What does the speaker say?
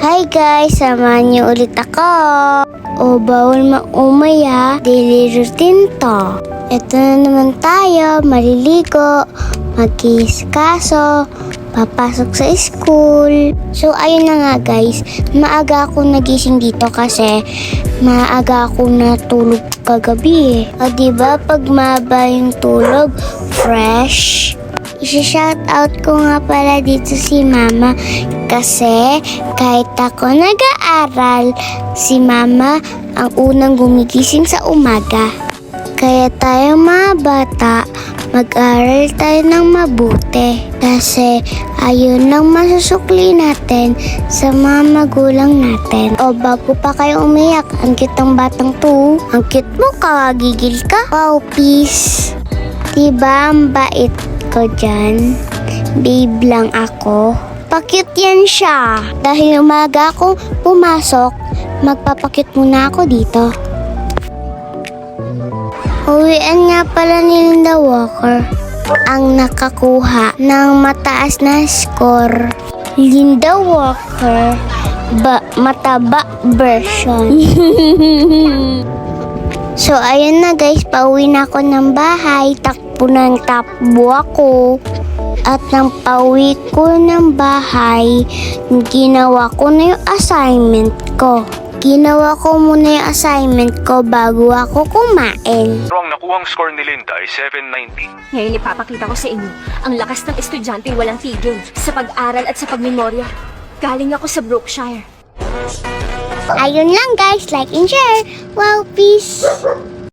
Hi guys, samahan niyo ulit ako. O bawal maumaya, daily routine to. Ito na naman tayo, maliligo, mag-iiskaso, papasok sa school. So ayun na nga guys, maaga ako nagising dito kasi maaga ako natulog kagabi O diba pag maba yung tulog, fresh? I-shout out ko nga pala dito si mama kasi kahit ako nag-aaral, si mama ang unang gumigising sa umaga. Kaya tayo mga bata, mag-aral tayo ng mabuti kasi ayun lang masusukli natin sa mga magulang natin. O bago pa kayo umiyak, ang cute ng batang to. Ang cute mo, kagigil ka. Wow, peace. Diba ang bait ko dyan? Babe lang ako. Pakit yan siya. Dahil umaga akong pumasok, magpapakit muna ako dito. Uwian nga pala ni Linda Walker ang nakakuha ng mataas na score. Linda Walker mataba version. So ayun na guys, pauwi na ako ng bahay. Takbo ng takbo ako. At nang pauwi ko ng bahay, ginawa ko na yung assignment ko. Ginawa ko muna yung assignment ko bago ako kumain. Pero ang nakuhang score ni Linda ay 790. Ngayon ipapakita ko sa inyo ang lakas ng estudyante walang tigil sa pag-aral at sa pagmemorya. Galing ako sa Brookshire. Ayun lang guys, like and share. Wow, peace!